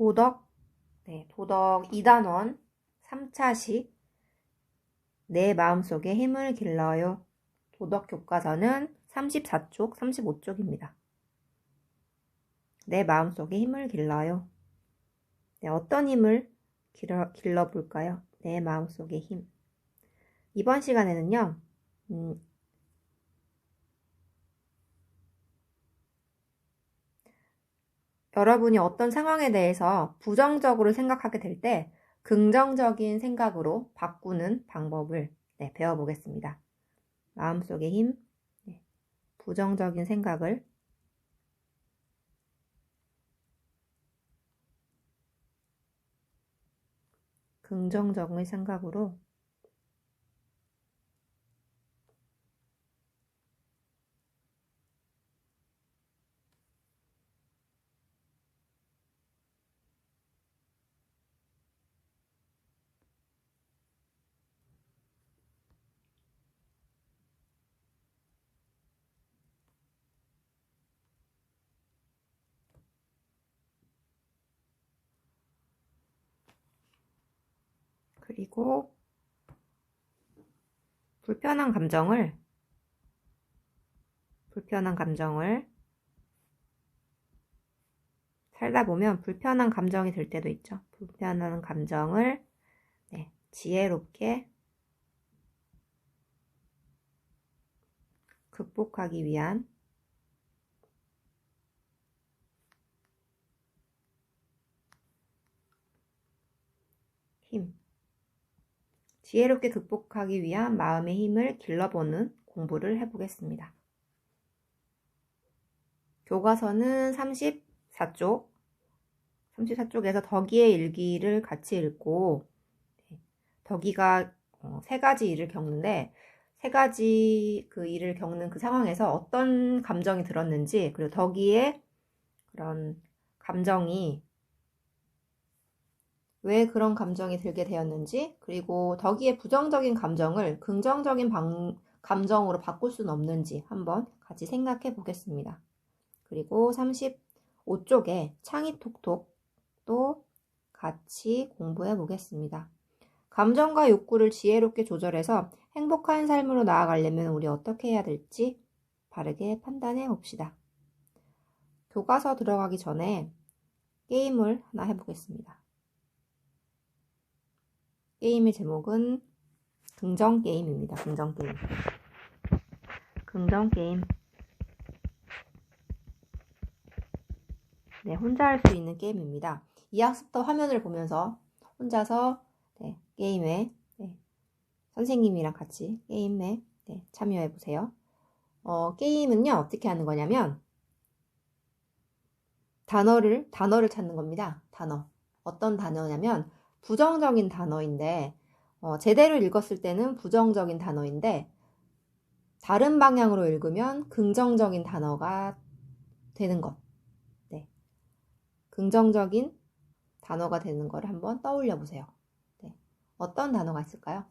도덕, 도덕 2단원 3차식 내 마음속에 힘을 길러요. 도덕 교과서는 34쪽, 35쪽입니다. 내 마음속에 힘을 길러요. 어떤 힘을 길러볼까요? 내 마음속의 힘. 이번 시간에는요, 여러분이 어떤 상황에 대해서 부정적으로 생각하게 될 때 긍정적인 생각으로 바꾸는 방법을 배워보겠습니다. 마음속의 힘, 부정적인 생각을 긍정적인 생각으로 그리고 불편한 감정을 살다 보면 불편한 감정이 들 때도 있죠. 불편한 감정을 지혜롭게 극복하기 위한 힘. 지혜롭게 극복하기 위한 마음의 힘을 길러보는 공부를 해보겠습니다. 교과서는 34쪽에서 덕이의 일기를 같이 읽고, 덕이가 3가지 일을 겪는데 3가지 그 일을 겪는 그 상황에서 어떤 감정이 들었는지, 그리고 덕이의 그런 감정이 왜 그런 감정이 들게 되었는지, 그리고 덕이의 부정적인 감정을 긍정적인 감정으로 바꿀 수는 없는지 한번 같이 생각해 보겠습니다. 그리고 35쪽에 창의톡톡도 같이 공부해 보겠습니다. 감정과 욕구를 지혜롭게 조절해서 행복한 삶으로 나아가려면 우리 어떻게 해야 될지 바르게 판단해 봅시다. 교과서 들어가기 전에 게임을 하나 해보겠습니다. 게임의 제목은 긍정게임입니다. 긍정게임. 혼자 할 수 있는 게임입니다. 이 학습터 화면을 보면서 혼자서 게임에 선생님이랑 같이 게임에 참여해 보세요. 게임은요, 어떻게 하는 거냐면 단어를 찾는 겁니다. 단어. 어떤 단어냐면 부정적인 단어인데, 제대로 읽었을 때는 부정적인 단어인데 다른 방향으로 읽으면 긍정적인 단어가 되는 것. 긍정적인 단어가 되는 걸 한번 떠올려 보세요. 어떤 단어가 있을까요?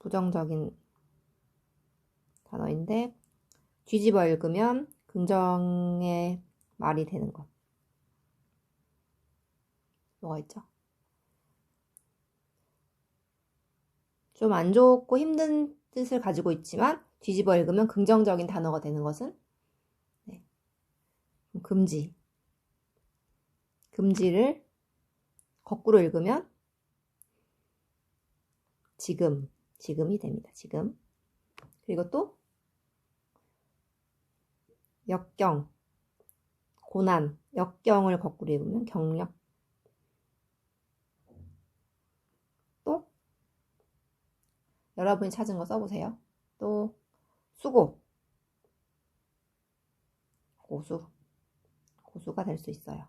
부정적인 단어인데 뒤집어 읽으면 긍정의 말이 되는 것. 뭐가 있죠? 좀 안 좋고 힘든 뜻을 가지고 있지만 뒤집어 읽으면 긍정적인 단어가 되는 것은 금지를 거꾸로 읽으면 지금이 됩니다. 지금. 그리고 또 역경, 고난, 역경을 거꾸로 읽으면 경력. 또 여러분이 찾은 거 써보세요. 또 수고, 고수가 될 수 있어요.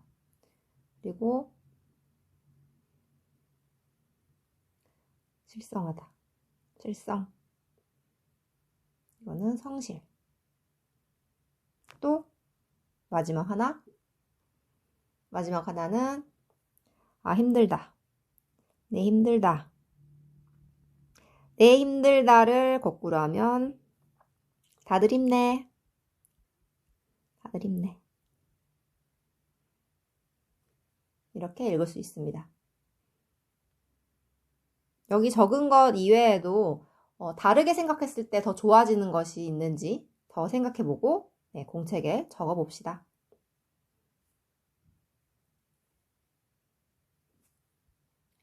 그리고 실성하다, 실성. 이거는 성실. 또 마지막 하나는 힘들다. 내 힘들다를 거꾸로 하면 다들 힘내. 이렇게 읽을 수 있습니다. 여기 적은 것 이외에도 다르게 생각했을 때 더 좋아지는 것이 있는지 더 생각해보고 네, 공책에 적어봅시다.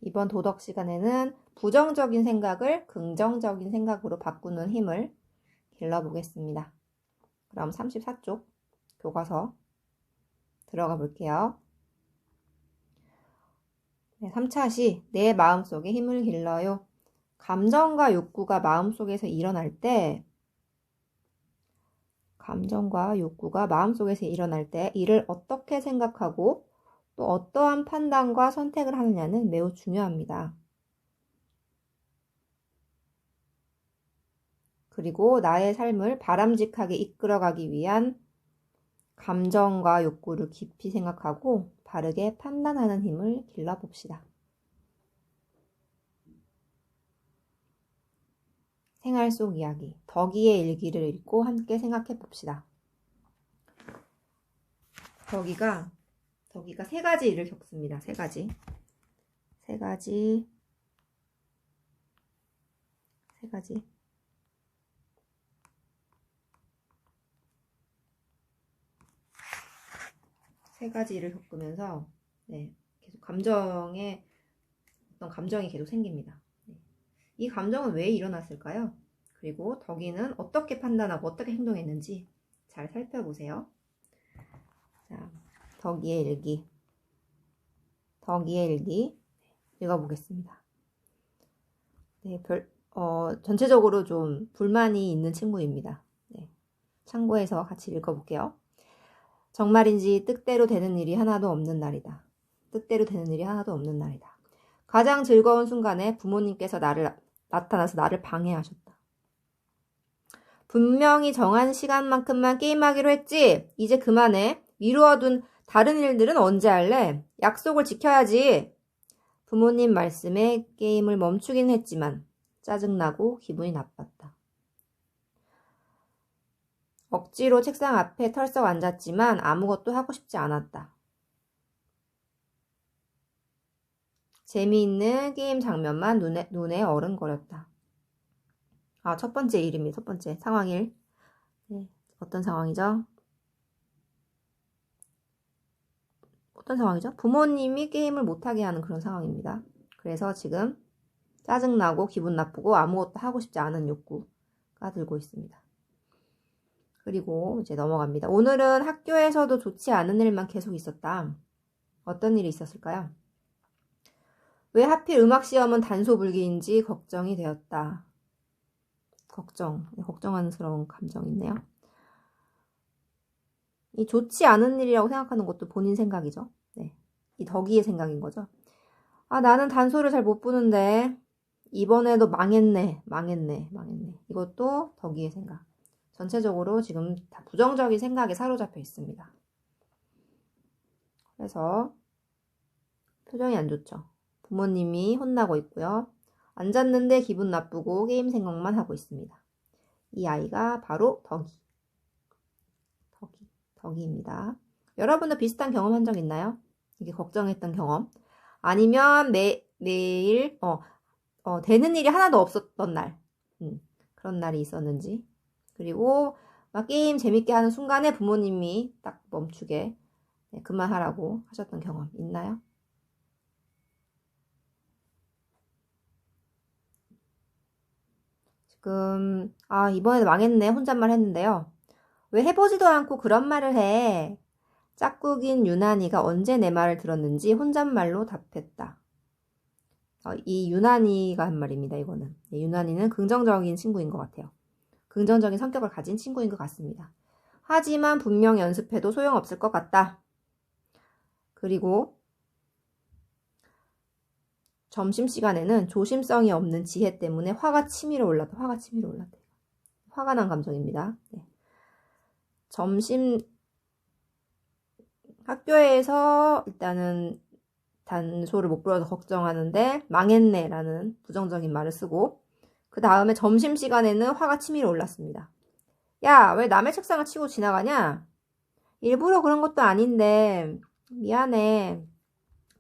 이번 도덕 시간에는 부정적인 생각을 긍정적인 생각으로 바꾸는 힘을 길러보겠습니다. 그럼 34쪽 교과서 들어가 볼게요. 네, 3차 시 내 마음속에 힘을 길러요. 감정과 욕구가 마음속에서 일어날 때 이를 어떻게 생각하고 또 어떠한 판단과 선택을 하느냐는 매우 중요합니다. 그리고 나의 삶을 바람직하게 이끌어가기 위한 감정과 욕구를 깊이 생각하고 바르게 판단하는 힘을 길러봅시다. 생활 속 이야기, 덕이의 일기를 읽고 함께 생각해 봅시다. 덕이가 세 가지 일을 겪습니다. 세 가지 일을 겪으면서 계속 어떤 감정이 계속 생깁니다. 이 감정은 왜 일어났을까요? 그리고 덕이는 어떻게 판단하고 어떻게 행동했는지 잘 살펴보세요. 자, 덕이의 일기 읽어보겠습니다. 네, 전체적으로 좀 불만이 있는 친구입니다. 네, 참고해서 같이 읽어볼게요. 정말인지 뜻대로 되는 일이 하나도 없는 날이다. 가장 즐거운 순간에 부모님께서 나타나서 나를 방해하셨다. 분명히 정한 시간만큼만 게임하기로 했지. 이제 그만해. 미루어둔 다른 일들은 언제 할래? 약속을 지켜야지. 부모님 말씀에 게임을 멈추긴 했지만 짜증나고 기분이 나빴다. 억지로 책상 앞에 털썩 앉았지만 아무것도 하고 싶지 않았다. 재미있는 게임 장면만 눈에 어른거렸다. 첫 번째 일입니다. 첫 번째 상황 1. 네, 어떤 상황이죠? 부모님이 게임을 못하게 하는 그런 상황입니다. 그래서 지금 짜증나고 기분 나쁘고 아무것도 하고 싶지 않은 욕구가 들고 있습니다. 그리고 이제 넘어갑니다. 오늘은 학교에서도 좋지 않은 일만 계속 있었다. 어떤 일이 있었을까요? 왜 하필 음악 시험은 단소불기인지 걱정이 되었다. 걱정스러운 감정이 있네요. 이 좋지 않은 일이라고 생각하는 것도 본인 생각이죠. 네, 이 덕이의 생각인 거죠. 나는 단소를 잘 못 부는데 이번에도 망했네. 이것도 덕이의 생각. 전체적으로 지금 다 부정적인 생각에 사로잡혀 있습니다. 그래서 표정이 안 좋죠. 부모님이 혼나고 있고요. 앉았는데 기분 나쁘고 게임 생각만 하고 있습니다. 이 아이가 바로 덕이입니다. 여러분도 비슷한 경험한 적 있나요? 이게 걱정했던 경험. 아니면 매일 되는 일이 하나도 없었던 날. 그런 날이 있었는지. 그리고 막 게임 재밌게 하는 순간에 부모님이 딱 멈추게 그만하라고 하셨던 경험 있나요? 지금 이번에도 망했네. 혼잣말 했는데요. 왜 해보지도 않고 그런 말을 해? 짝꿍인 유난이가 언제 내 말을 들었는지 혼잣말로 답했다. 이 유난이가 한 말입니다. 이거는. 유난이는 긍정적인 친구인 것 같아요. 긍정적인 성격을 가진 친구인 것 같습니다. 하지만 분명 연습해도 소용없을 것 같다. 그리고 점심시간에는 조심성이 없는 지혜 때문에 화가 치밀어 올랐다. 화가 난 감정입니다. 네. 학교에서 일단은 단소를 못 불러서 걱정하는데 망했네 라는 부정적인 말을 쓰고 그 다음에 점심시간에는 화가 치밀어 올랐습니다. 야, 왜 남의 책상을 치고 지나가냐? 일부러 그런 것도 아닌데 미안해.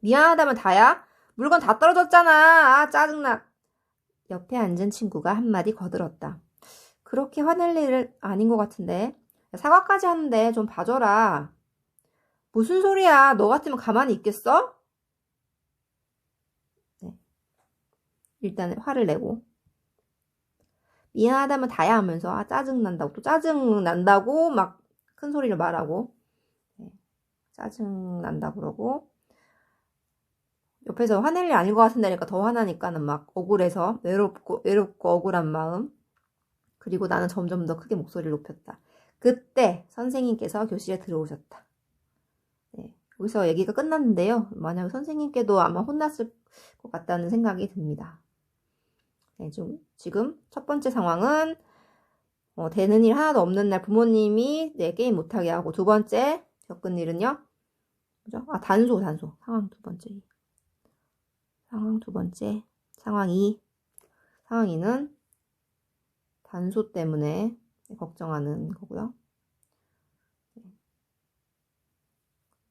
미안하다면 다야? 물건 다 떨어졌잖아. 아, 짜증나. 옆에 앉은 친구가 한마디 거들었다. 그렇게 화낼 일은 아닌 것 같은데. 사과까지 하는데 좀 봐줘라. 무슨 소리야? 너 같으면 가만히 있겠어? 네. 일단 화를 내고. 미안하다면 다야 하면서 아 짜증난다고 또 짜증난다고 막 큰 소리를 말하고 네. 짜증난다고 그러고 옆에서 화낼 일 아닌 것 같은데니까 더 화나니까는 막 억울해서 외롭고 억울한 마음 그리고 나는 점점 더 크게 목소리를 높였다. 그때 선생님께서 교실에 들어오셨다. 네. 여기서 얘기가 끝났는데요. 만약 선생님께도 아마 혼났을 것 같다는 생각이 듭니다. 네, 지금 첫 번째 상황은 되는 일 하나도 없는 날 부모님이 게임 못하게 하고 두 번째 겪은 일은요. 그죠? 아, 단소. 상황 두 번째. 상황 2. 상황 2는 단소 때문에 걱정하는 거고요.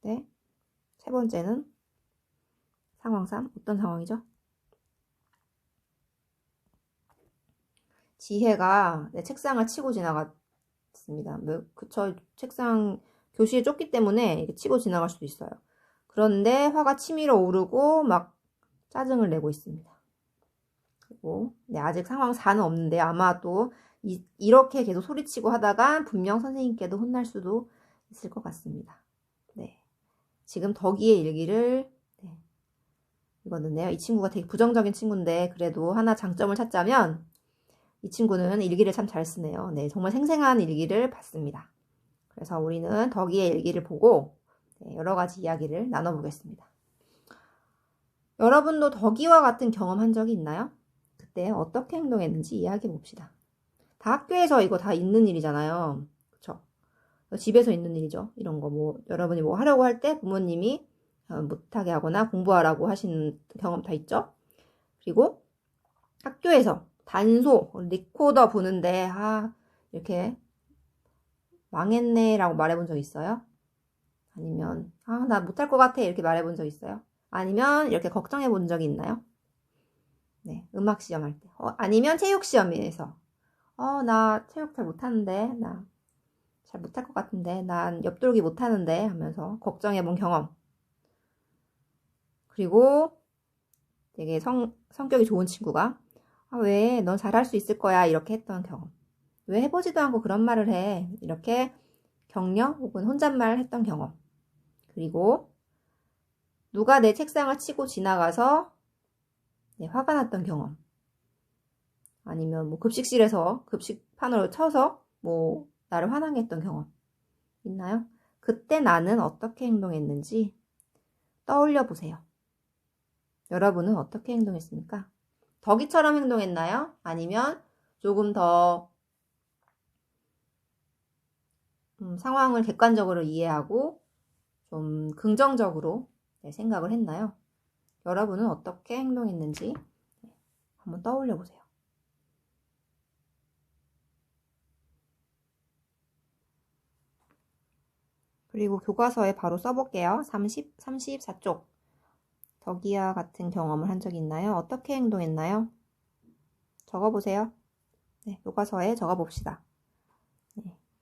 네. 세 번째는 상황 3. 어떤 상황이죠? 지혜가 내 책상을 치고 지나갔습니다. 그쵸. 책상 교실에 쫓기 때문에 이렇게 치고 지나갈 수도 있어요. 그런데 화가 치밀어 오르고 막 짜증을 내고 있습니다. 그리고 네, 아직 상황 4는 없는데 아마 또 이렇게 계속 소리치고 하다가 분명 선생님께도 혼날 수도 있을 것 같습니다. 네, 지금 덕이의 일기를 네, 읽었는데요. 이 친구가 되게 부정적인 친구인데 그래도 하나 장점을 찾자면 이 친구는 일기를 참 잘 쓰네요. 네, 정말 생생한 일기를 봤습니다. 그래서 우리는 덕이의 일기를 보고 네, 여러 가지 이야기를 나눠보겠습니다. 여러분도 덕이와 같은 경험한 적이 있나요? 그때 어떻게 행동했는지 이야기해 봅시다. 다 학교에서 이거 다 있는 일이잖아요. 그쵸? 집에서 있는 일이죠. 이런 거 여러분이 뭐 하려고 할 때 부모님이 못하게 하거나 공부하라고 하시는 경험 다 있죠? 그리고 학교에서 단소, 리코더 보는데 이렇게 망했네 라고 말해본 적 있어요? 아니면 나 못할 것 같아 이렇게 말해본 적 있어요? 아니면 이렇게 걱정해 본 적이 있나요? 네, 음악 시험 할 때. 아니면 체육 시험에서. 나 체육 잘 못하는데. 나 잘 못할 것 같은데. 난 옆돌기 못하는데. 하면서 걱정해 본 경험. 그리고 되게 성격이 좋은 친구가 왜? 넌 잘할 수 있을 거야. 이렇게 했던 경험. 왜 해보지도 않고 그런 말을 해. 이렇게 격려 혹은 혼잣말 했던 경험. 그리고 누가 내 책상을 치고 지나가서 네, 화가 났던 경험. 아니면 뭐 급식실에서 급식판으로 쳐서 뭐 나를 화나게 했던 경험 있나요? 그때 나는 어떻게 행동했는지 떠올려 보세요. 여러분은 어떻게 행동했습니까? 덕이처럼 행동했나요? 아니면 조금 더 상황을 객관적으로 이해하고 좀 긍정적으로 생각을 했나요? 여러분은 어떻게 행동했는지 한번 떠올려 보세요. 그리고 교과서에 바로 써볼게요. 34쪽. 덕이와 같은 경험을 한 적이 있나요? 어떻게 행동했나요? 적어보세요. 네, 교과서에 적어봅시다.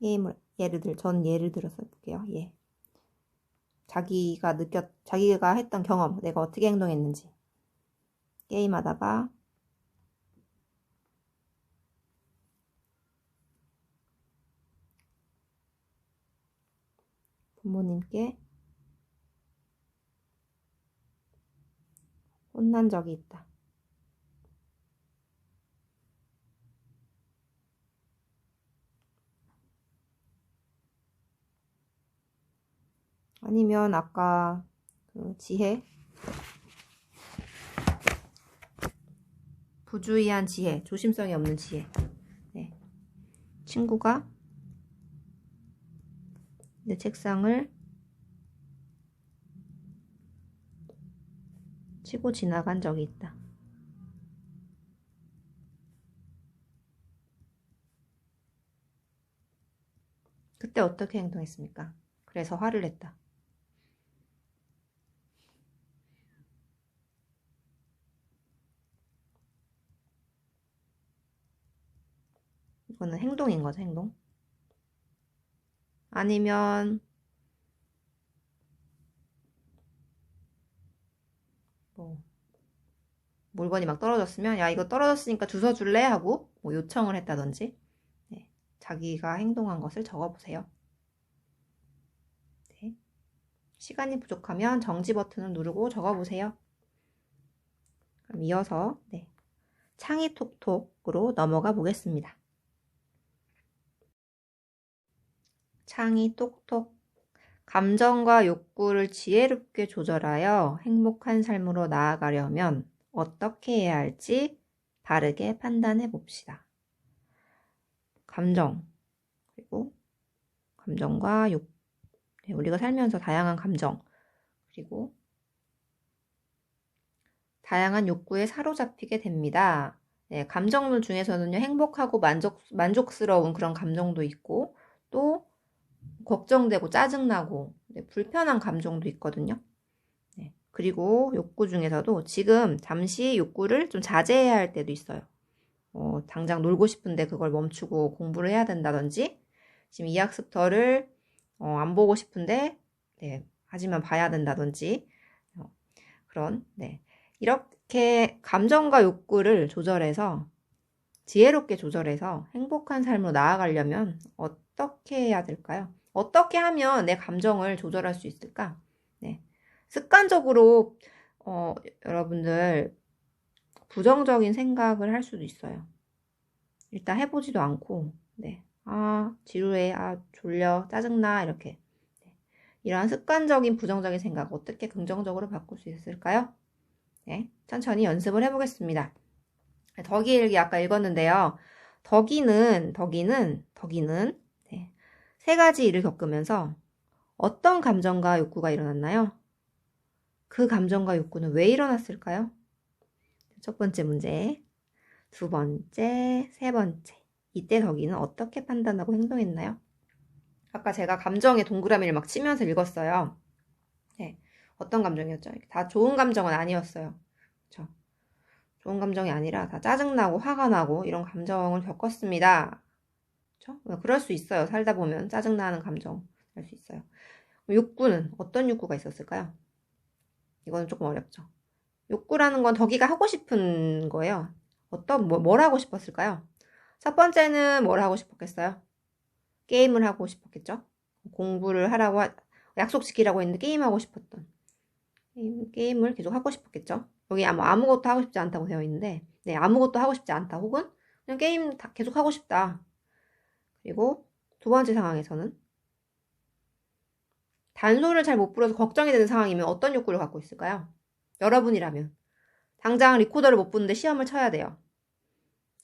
네, 전 예를 들어서 볼게요. 예. 자기가 했던 경험, 내가 어떻게 행동했는지. 게임하다가 부모님께 혼난 적이 있다. 아니면 아까 그 지혜, 부주의한 지혜, 조심성이 없는 지혜. 네. 친구가 내 책상을 치고 지나간 적이 있다. 그때 어떻게 행동했습니까? 그래서 화를 냈다. 이거는 행동인 거죠, 행동. 아니면 뭐 물건이 막 떨어졌으면 야 이거 떨어졌으니까 주워 줄래? 하고 뭐 요청을 했다든지 네, 자기가 행동한 것을 적어보세요. 네. 시간이 부족하면 정지 버튼을 누르고 적어보세요. 그럼 이어서 네, 창이 톡톡으로 넘어가 보겠습니다. 창이 똑똑. 감정과 욕구를 지혜롭게 조절하여 행복한 삶으로 나아가려면 어떻게 해야 할지 바르게 판단해 봅시다. 감정, 그리고 감정과 욕, 네, 우리가 살면서 다양한 감정, 그리고 다양한 욕구에 사로잡히게 됩니다. 네, 감정들 중에서는요, 행복하고 만족스러운 그런 감정도 있고, 또 걱정되고 짜증나고 네, 불편한 감정도 있거든요. 네, 그리고 욕구 중에서도 지금 잠시 욕구를 좀 자제해야 할 때도 있어요. 당장 놀고 싶은데 그걸 멈추고 공부를 해야 된다든지 지금 이 학습터를 안 보고 싶은데 네, 하지만 봐야 된다든지 그런 네, 이렇게 감정과 욕구를 조절해서 지혜롭게 조절해서 행복한 삶으로 나아가려면 어떻게 해야 될까요? 어떻게 하면 내 감정을 조절할 수 있을까? 네. 습관적으로, 여러분들, 부정적인 생각을 할 수도 있어요. 일단 해보지도 않고, 네. 아, 지루해. 아, 졸려. 짜증나. 이렇게. 네. 이러한 습관적인 부정적인 생각 어떻게 긍정적으로 바꿀 수 있을까요? 네. 천천히 연습을 해보겠습니다. 덕이일기 아까 읽었는데요. 덕이는 네, 세 가지 일을 겪으면서 어떤 감정과 욕구가 일어났나요? 그 감정과 욕구는 왜 일어났을까요? 첫 번째 문제, 두 번째, 세 번째. 이때 덕이는 어떻게 판단하고 행동했나요? 아까 제가 감정의 동그라미를 막 치면서 읽었어요. 네, 어떤 감정이었죠? 다 좋은 감정은 아니었어요. 그렇죠? 좋은 감정이 아니라 다 짜증나고 화가 나고 이런 감정을 겪었습니다. 그렇죠? 그럴 수 있어요. 살다 보면 짜증나는 감정 할 수 있어요. 욕구는 어떤 욕구가 있었을까요? 이거는 조금 어렵죠. 욕구라는 건 덕이가 하고 싶은 거예요. 뭘 하고 싶었을까요? 첫 번째는 뭘 하고 싶었겠어요? 게임을 하고 싶었겠죠? 공부를 하라고, 약속 지키라고 했는데 게임하고 싶었던. 게임을 계속 하고 싶었겠죠? 여기 아무것도 하고 싶지 않다고 되어 있는데, 네, 아무것도 하고 싶지 않다. 혹은 그냥 게임 계속 하고 싶다. 그리고 두 번째 상황에서는 단소를 잘 못 불어서 걱정이 되는 상황이면 어떤 욕구를 갖고 있을까요? 여러분이라면 당장 리코더를 못 부는데 시험을 쳐야 돼요.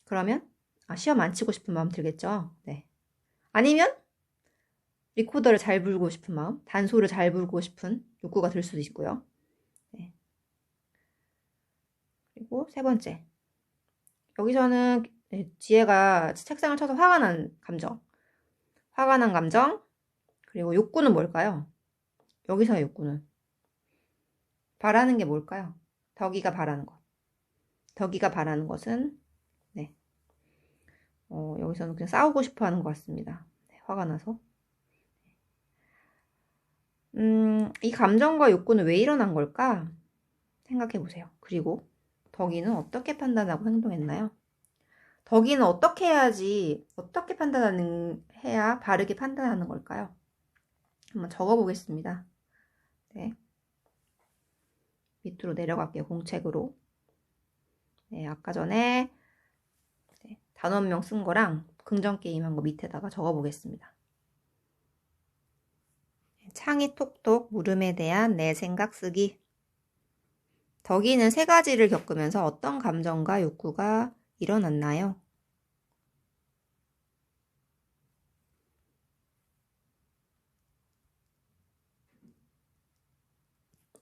그러면 시험 안 치고 싶은 마음 들겠죠? 네. 아니면 리코더를 잘 불고 싶은 마음, 단소를 잘 불고 싶은 욕구가 들 수도 있고요. 네. 그리고 세 번째. 여기서는 지혜가 책상을 쳐서 화가 난 감정. 화가 난 감정. 그리고 욕구는 뭘까요? 여기서의 욕구는. 바라는 게 뭘까요? 덕이가 바라는 것. 덕이가 바라는 것은, 네. 여기서는 그냥 싸우고 싶어 하는 것 같습니다. 네, 화가 나서. 이 감정과 욕구는 왜 일어난 걸까? 생각해 보세요. 그리고 덕이는 어떻게 판단하고 행동했나요? 덕이는 어떻게 해야 바르게 판단하는 걸까요? 한번 적어 보겠습니다. 네. 밑으로 내려갈게요. 공책으로. 네, 아까 전에 단원명 쓴 거랑 긍정게임 한 거 밑에다가 적어 보겠습니다. 창이 톡톡 물음에 대한 내 생각 쓰기. 덕이는 세 가지를 겪으면서 어떤 감정과 욕구가 일어났나요?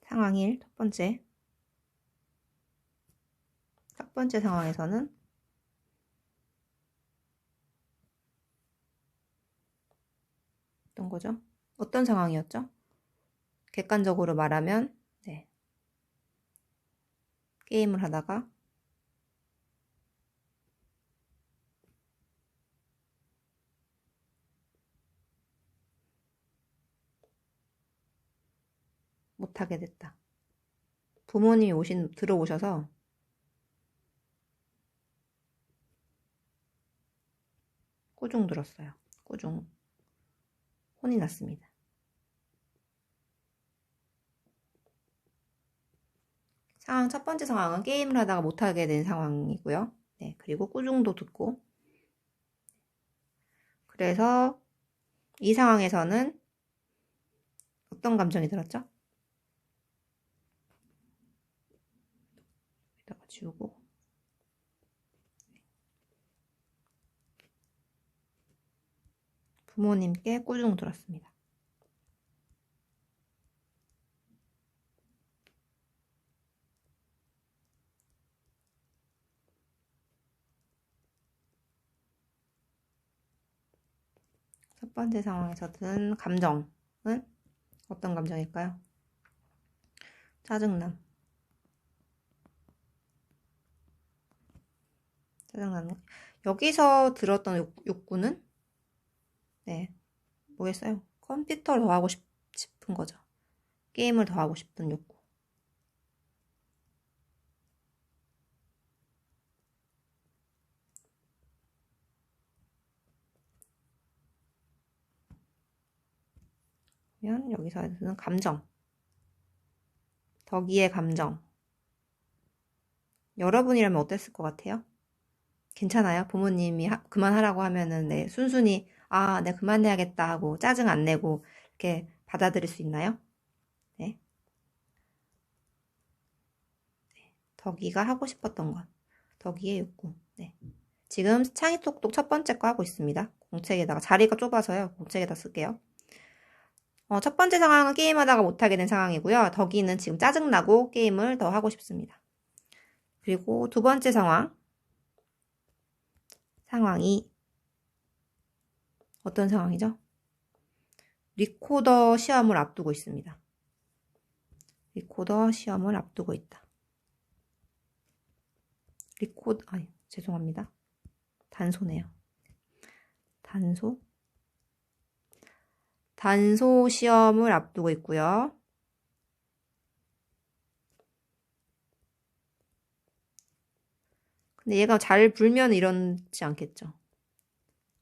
상황 1, 첫 번째. 첫 번째 상황에서는 어떤 거죠? 어떤 상황이었죠? 객관적으로 말하면 네. 게임을 하다가 못하게 됐다. 부모님이 들어오셔서 꾸중 들었어요. 꾸중. 혼이 났습니다. 첫 번째 상황은 게임을 하다가 못하게 된 상황이고요. 네, 그리고 꾸중도 듣고. 그래서 이 상황에서는 어떤 감정이 들었죠? 여기다가 지우고. 부모님께 꾸중 들었습니다. 첫 번째 상황에서 든 감정은 어떤 감정일까요? 짜증남. 짜증나는 거. 여기서 들었던 욕구는 네, 뭐겠어요? 컴퓨터를 더 하고 싶은 거죠. 게임을 더 하고 싶은 욕구. 그러면 여기서 드는 감정. 덕이의 감정. 여러분이라면 어땠을 것 같아요? 괜찮아요? 부모님이 그만하라고 하면은 네, 순순히 네, 그만해야겠다 하고 짜증 안 내고 이렇게 받아들일 수 있나요? 네. 덕이가 하고 싶었던 것. 덕이의 욕구. 네. 지금 창의똑똑 첫 번째 거 하고 있습니다. 공책에다가 자리가 좁아서요. 공책에다 쓸게요. 첫 번째 상황은 게임하다가 못하게 된 상황이고요. 덕이는 지금 짜증나고 게임을 더 하고 싶습니다. 그리고 두 번째 상황이 어떤 상황이죠? 리코더 시험을 앞두고 있습니다. 리코더 시험을 앞두고 있다. 죄송합니다. 단소네요. 단소 시험을 앞두고 있고요. 근데 얘가 잘 불면 이러지 않겠죠.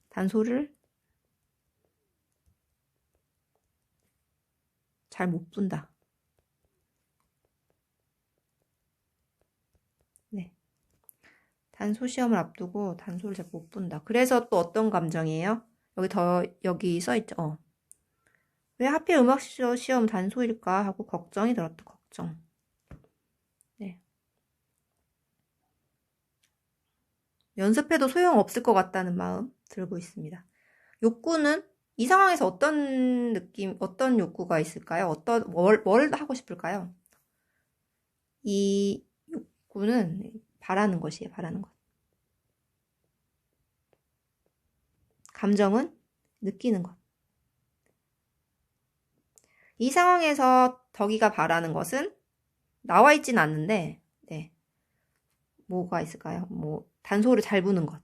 단소를 잘 못 분다. 네. 단소 시험을 앞두고 단소를 잘 못 분다. 그래서 또 어떤 감정이에요? 여기 써있죠. 왜 하필 음악 시험 단소일까 하고 걱정이 들었다. 걱정. 네. 연습해도 소용없을 것 같다는 마음 들고 있습니다. 욕구는 이 상황에서 어떤 욕구가 있을까요? 뭘 하고 싶을까요? 이 욕구는 바라는 것이에요, 바라는 것. 감정은 느끼는 것. 이 상황에서 덕이가 바라는 것은 나와 있진 않는데, 네. 뭐가 있을까요? 단소를 잘 부는 것.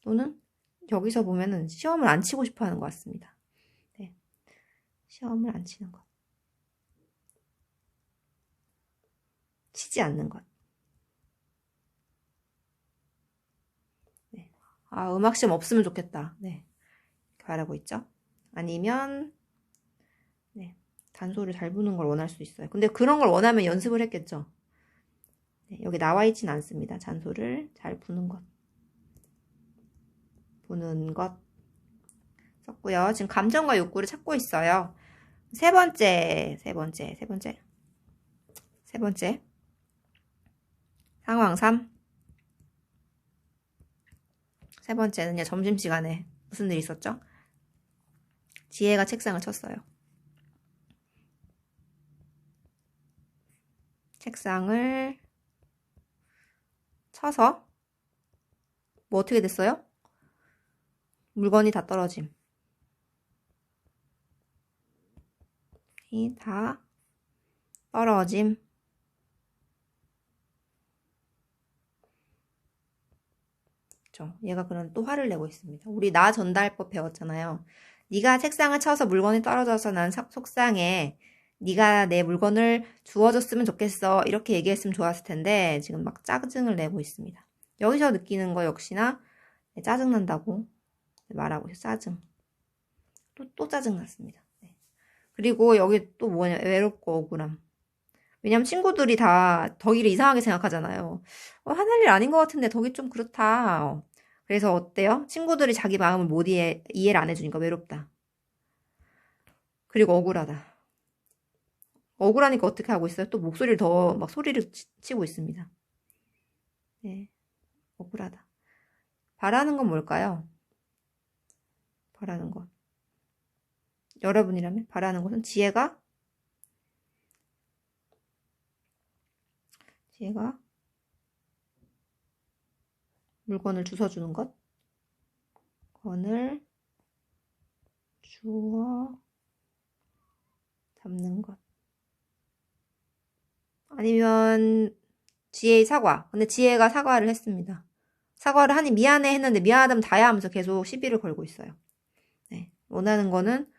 또는 여기서 보면은 시험을 안 치고 싶어 하는 것 같습니다. 네. 시험을 안 치는 것. 치지 않는 것. 네. 음악 시험 없으면 좋겠다. 네. 바라고 있죠. 아니면, 네. 단소를 잘 부는 걸 원할 수 있어요. 근데 그런 걸 원하면 연습을 했겠죠. 네. 여기 나와 있진 않습니다. 단소를 잘 부는 것. 부는 것. 썼고요. 지금 감정과 욕구를 찾고 있어요. 세 번째. 상황 3. 세 번째는요, 점심시간에 무슨 일이 있었죠? 지혜가 책상을 쳤어요. 책상을 쳐서 뭐 어떻게 됐어요? 물건이 다 떨어짐. 다 떨어짐. 그렇죠. 얘가 그럼 또 화를 내고 있습니다. 우리 나 전달법 배웠잖아요. 네가 책상을 쳐서 물건이 떨어져서 난 속상해. 네가 내 물건을 주워줬으면 좋겠어. 이렇게 얘기했으면 좋았을 텐데 지금 막 짜증을 내고 있습니다. 여기서 느끼는 거 역시나 짜증난다고 말하고 있어요. 짜증. 또 짜증났습니다. 네. 그리고 여기 또 뭐냐, 외롭고 억울함. 왜냐면 친구들이 다 덕이를 이상하게 생각하잖아요. 하늘 일 아닌 것 같은데 덕이 좀 그렇다. 그래서 어때요? 친구들이 자기 마음을 못 이해를 안 해주니까 외롭다. 그리고 억울하다. 억울하니까 어떻게 하고 있어요? 또 목소리를 더 막 소리를 치고 있습니다. 네, 억울하다. 바라는 건 뭘까요? 바라는 것. 여러분이라면 바라는 것은 지혜가 물건을 주워주는 것. 건을 주워 담는 것. 아니면 지혜의 사과. 근데 지혜가 사과를 했습니다. 사과를 하니 미안해 했는데 미안하다면 다야 하면서 계속 시비를 걸고 있어요. 네, 원하는 거는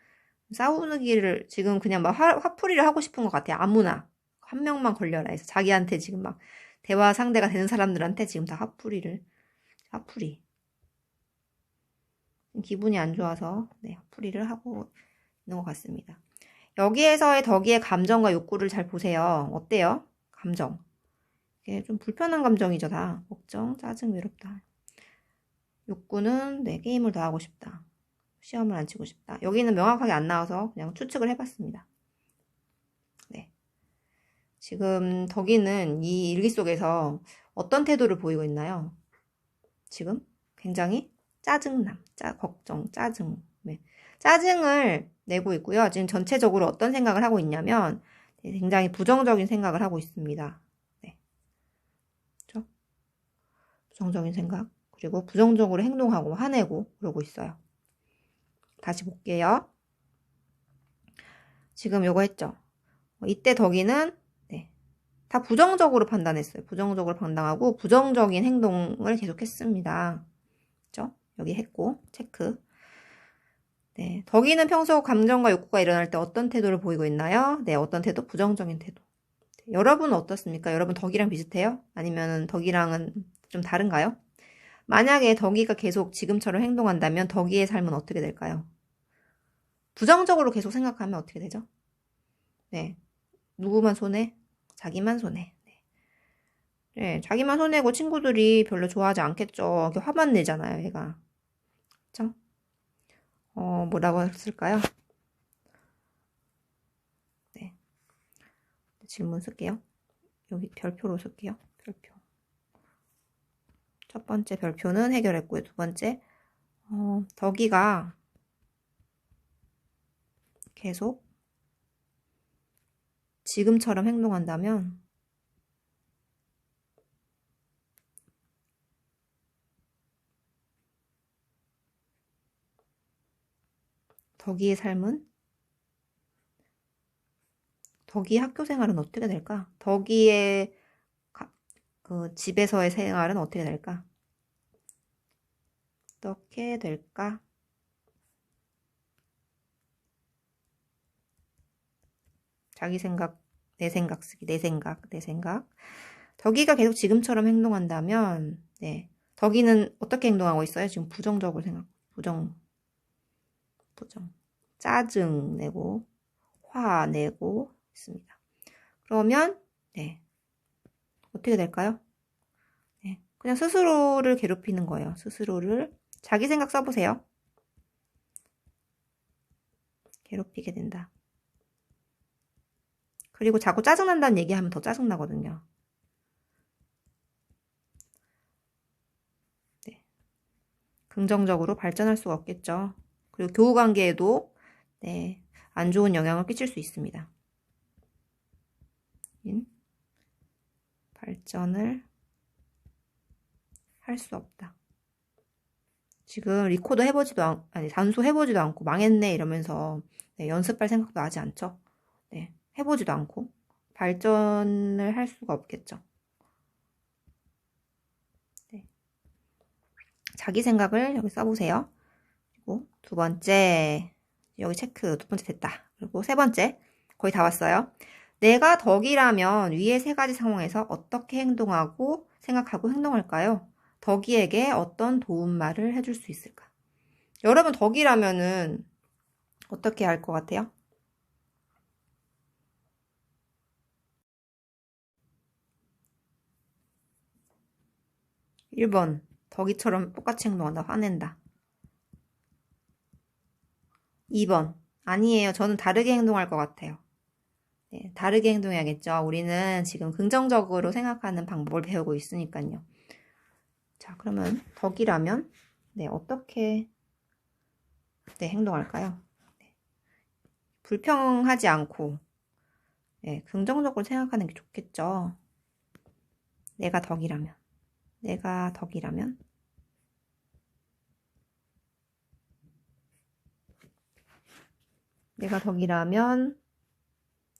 싸우기를 지금 그냥 막 화풀이를 하고 싶은 것 같아요. 아무나 한 명만 걸려라 해서 자기한테 지금 막 대화 상대가 되는 사람들한테 지금 다 화풀이. 기분이 안 좋아서 네, 화풀이를 하고 있는 것 같습니다. 여기에서의 덕이의 감정과 욕구를 잘 보세요. 어때요? 감정. 이게 좀 불편한 감정이죠, 다. 걱정, 짜증, 외롭다. 욕구는 네, 게임을 더 하고 싶다. 시험을 안 치고 싶다. 여기는 명확하게 안 나와서 그냥 추측을 해봤습니다. 네. 지금 덕이는 이 일기 속에서 어떤 태도를 보이고 있나요? 지금 굉장히 짜증남, 걱정, 짜증. 네. 짜증을 내고 있고요. 지금 전체적으로 어떤 생각을 하고 있냐면 굉장히 부정적인 생각을 하고 있습니다. 네. 그렇죠? 부정적인 생각. 그리고 부정적으로 행동하고 화내고 그러고 있어요. 다시 볼게요. 지금 요거 했죠. 이때 덕이는 네, 다 부정적으로 판단했어요. 부정적으로 판단하고 부정적인 행동을 계속했습니다. 그렇죠? 여기 했고 체크. 네, 덕이는 평소 감정과 욕구가 일어날 때 어떤 태도를 보이고 있나요? 네, 어떤 태도? 부정적인 태도. 네, 여러분은 어떻습니까? 여러분 덕이랑 비슷해요? 아니면 덕이랑은 좀 다른가요? 만약에 덕이가 계속 지금처럼 행동한다면 덕이의 삶은 어떻게 될까요? 부정적으로 계속 생각하면 어떻게 되죠? 네, 누구만 손해? 자기만 손해. 네, 자기만 손해고 친구들이 별로 좋아하지 않겠죠. 이렇게 화만 내잖아요, 얘가. 그쵸? 뭐라고 했을까요? 네. 질문 쓸게요. 여기 별표로 쓸게요. 별표. 첫 번째 별표는 해결했고요. 두 번째, 덕이가 계속 지금처럼 행동한다면 덕이의 삶은 덕이의 학교 생활은 어떻게 될까? 덕이의 그 집에서의 생활은 어떻게 될까? 어떻게 될까? 자기 생각, 내 생각 쓰기, 내 생각. 덕이가 계속 지금처럼 행동한다면, 네. 덕이는 어떻게 행동하고 있어요? 지금 부정적으로 부정. 짜증 내고, 화 내고 있습니다. 그러면, 네. 어떻게 될까요? 네. 그냥 스스로를 괴롭히는 거예요. 스스로를. 자기 생각 써보세요. 괴롭히게 된다. 그리고 자꾸 짜증난다는 얘기하면 더 짜증나거든요. 네. 긍정적으로 발전할 수가 없겠죠. 그리고 교우 관계에도 네, 안 좋은 영향을 끼칠 수 있습니다. 발전을 할 수 없다. 지금 리코더 해보지도 아니 단수 해보지도 않고 망했네 이러면서 네, 연습할 생각도 나지 않죠. 네, 해보지도 않고 발전을 할 수가 없겠죠. 네. 자기 생각을 여기 써보세요. 그리고 두 번째 여기 체크 두 번째 됐다. 그리고 세 번째 거의 다 왔어요. 내가 덕이라면 위의 세 가지 상황에서 어떻게 행동하고 생각하고 행동할까요? 덕이에게 어떤 도움말을 해줄 수 있을까? 여러분 덕이라면은 어떻게 할 것 같아요? 1번 덕이처럼 똑같이 행동한다. 화낸다. 2번 아니에요. 저는 다르게 행동할 것 같아요. 네, 다르게 행동해야겠죠. 우리는 지금 긍정적으로 생각하는 방법을 배우고 있으니까요. 자, 그러면 덕이라면 네, 어떻게 네, 행동할까요? 네, 불평하지 않고 네, 긍정적으로 생각하는 게 좋겠죠. 내가 덕이라면 내가 덕이라면 내가 덕이라면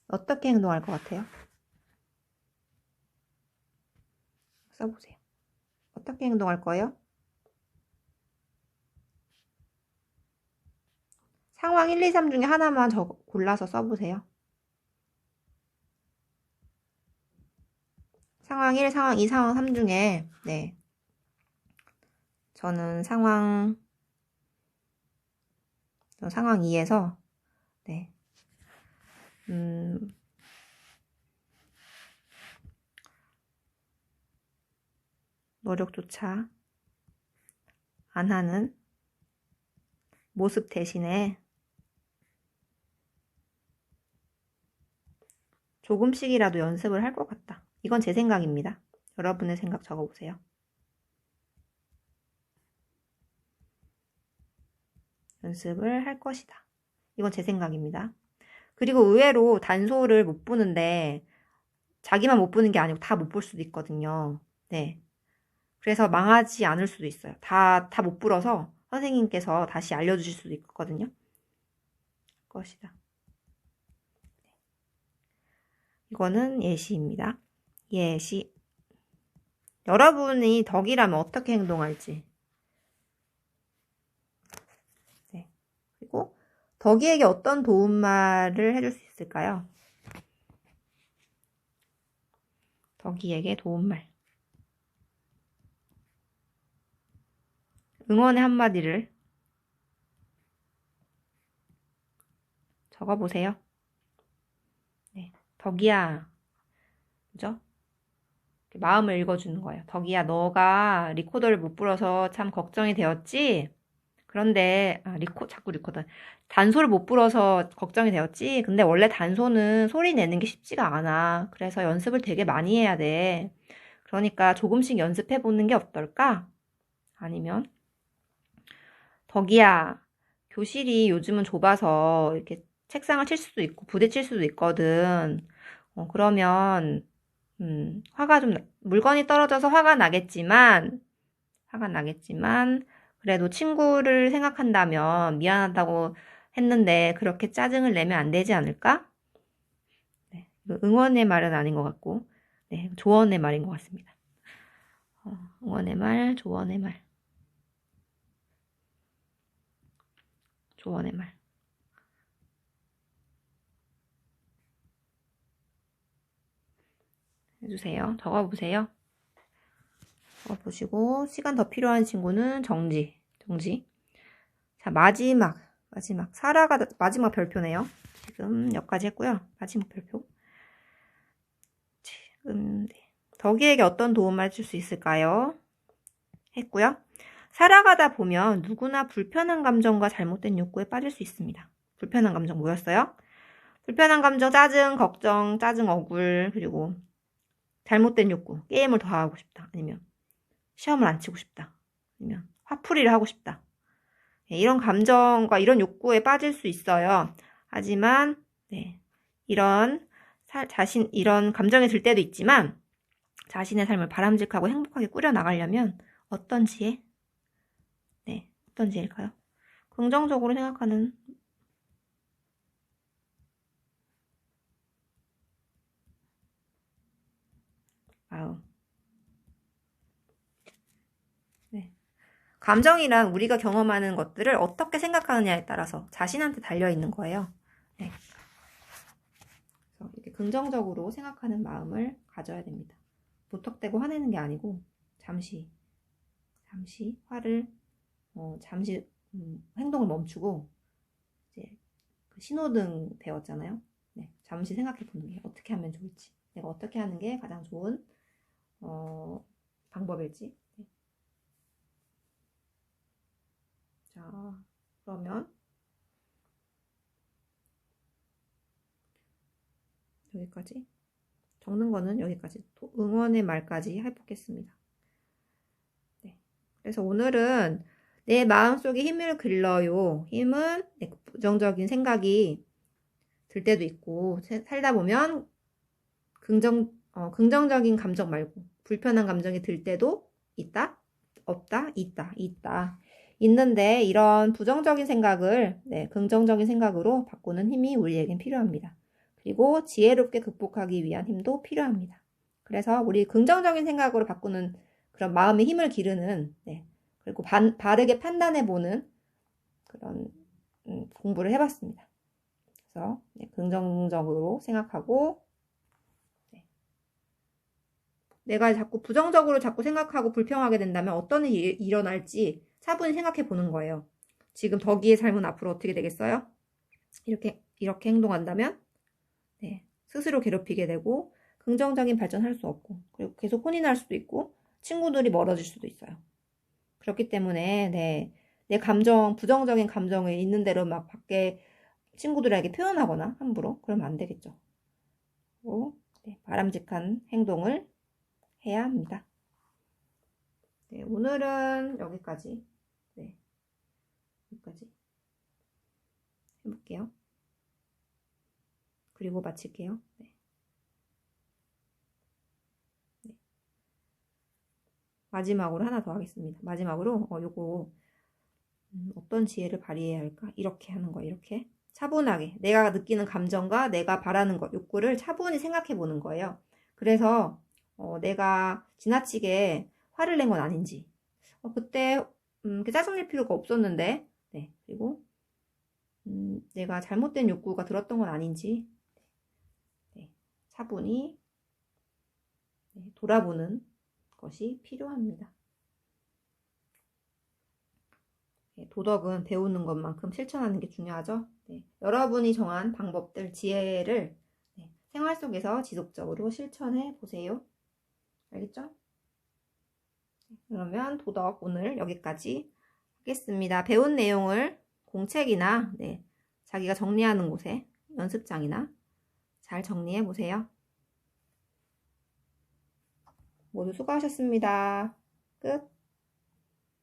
어떻게 행동할 것 같아요? 써보세요. 어떻게 행동할 거예요? 상황 1, 2, 3 중에 하나만 골라서 써보세요. 상황 1, 상황 2, 상황 3 중에 네, 저는 상황 2에서 네, 노력조차 안 하는 모습 대신에 조금씩이라도 연습을 할 것 같다. 이건 제 생각입니다. 여러분의 생각 적어보세요. 연습을 할 것이다. 이건 제 생각입니다. 그리고 의외로 단소를 못 보는데 자기만 못 보는 게 아니고 다 못 볼 수도 있거든요. 네. 그래서 망하지 않을 수도 있어요. 다 못 불어서 선생님께서 다시 알려주실 수도 있거든요. 것이다. 이거는 예시입니다. 예시. 여러분이 덕이라면 어떻게 행동할지. 네. 그리고 덕이에게 어떤 도움말을 해줄 수 있을까요? 덕이에게 도움말. 응원의 한마디를 적어보세요. 네. 덕이야. 그죠? 마음을 읽어주는 거예요. 덕이야, 너가 리코더를 못 불어서 참 걱정이 되었지? 그런데, 자꾸 리코더. 단소를 못 불어서 걱정이 되었지? 근데 원래 단소는 소리 내는 게 쉽지가 않아. 그래서 연습을 되게 많이 해야 돼. 그러니까 조금씩 연습해보는 게 어떨까? 아니면, 덕이야, 교실이 요즘은 좁아서 이렇게 책상을 칠 수도 있고 부대칠 수도 있거든. 그러면 화가 좀 물건이 떨어져서 화가 나겠지만 그래도 친구를 생각한다면 미안하다고 했는데 그렇게 짜증을 내면 안 되지 않을까? 네, 응원의 말은 아닌 것 같고 네, 조언의 말인 것 같습니다. 응원의 말, 조언의 말. 조언의 말. 해주세요. 적어보세요. 적어보시고 시간 더 필요한 친구는 정지. 자, 마지막 사라가 마지막 별표네요. 지금 여기까지 했고요. 마지막 별표. 지금 네. 덕이에게 어떤 도움을 줄 수 있을까요? 했고요. 살아가다 보면 누구나 불편한 감정과 잘못된 욕구에 빠질 수 있습니다. 불편한 감정 뭐였어요? 불편한 감정, 짜증, 걱정, 짜증, 억울, 그리고 잘못된 욕구, 게임을 더 하고 싶다. 아니면 시험을 안 치고 싶다. 아니면 화풀이를 하고 싶다. 이런 감정과 이런 욕구에 빠질 수 있어요. 하지만 네, 이런 감정이 들 때도 있지만 자신의 삶을 바람직하고 행복하게 꾸려나가려면 어떤 지혜? 네, 어떤 지혜일까요? 긍정적으로 생각하는 마음. 네. 감정이란 우리가 경험하는 것들을 어떻게 생각하느냐에 따라서 자신한테 달려있는 거예요. 네. 긍정적으로 생각하는 마음을 가져야 됩니다. 무턱대고 화내는 게 아니고 잠시 화를 잠시 행동을 멈추고 이제 그 신호등 배웠잖아요. 네, 잠시 생각해 보는 게 어떻게 하면 좋을지, 내가 어떻게 하는 게 가장 좋은 방법일지. 네. 자, 그러면 여기까지 적는 거는 여기까지 응원의 말까지 해보겠습니다. 네. 그래서 오늘은 내 마음속에 힘을 길러요. 힘은 부정적인 생각이 들 때도 있고 살다 보면 긍정적인 감정 말고 불편한 감정이 들 때도 있다? 없다? 있다. 있는데 이런 부정적인 생각을 긍정적인 생각으로 바꾸는 힘이 우리에겐 필요합니다. 그리고 지혜롭게 극복하기 위한 힘도 필요합니다. 그래서 우리 긍정적인 생각으로 바꾸는 그런 마음의 힘을 기르는 그리고 바르게 판단해보는 그런 공부를 해봤습니다. 그래서 긍정적으로 생각하고 내가 자꾸 부정적으로 생각하고 불평하게 된다면 어떤 일이 일어날지 차분히 생각해 보는 거예요. 지금 덕이의 삶은 앞으로 어떻게 되겠어요? 이렇게 행동한다면 스스로 괴롭히게 되고 긍정적인 발전할 수 없고 그리고 계속 혼이 날 수도 있고 친구들이 멀어질 수도 있어요. 그렇기 때문에 내 감정, 부정적인 감정을 있는 대로 막 밖에 친구들에게 표현하거나 함부로 그러면 안 되겠죠. 그리고 바람직한 행동을 해야 합니다. 오늘은 여기까지 해볼게요. 그리고 마칠게요. 마지막으로 하나 더 하겠습니다. 마지막으로 요거 어떤 지혜를 발휘해야 할까? 이렇게 하는 거예요. 이렇게 차분하게 내가 느끼는 감정과 내가 바라는 것, 욕구를 차분히 생각해 보는 거예요. 그래서 내가 지나치게 화를 낸 건 아닌지 그때 짜증낼 필요가 없었는데 그리고 내가 잘못된 욕구가 들었던 건 아닌지 차분히 돌아보는 것이 필요합니다. 도덕은 배우는 것만큼 실천하는 게 중요하죠. 여러분이 정한 방법들, 지혜를 생활 속에서 지속적으로 실천해 보세요. 알겠죠? 그러면 도덕 오늘 여기까지 하겠습니다. 배운 내용을 공책이나 자기가 정리하는 곳에 연습장이나 잘 정리해 보세요. 모두 수고하셨습니다. 끝.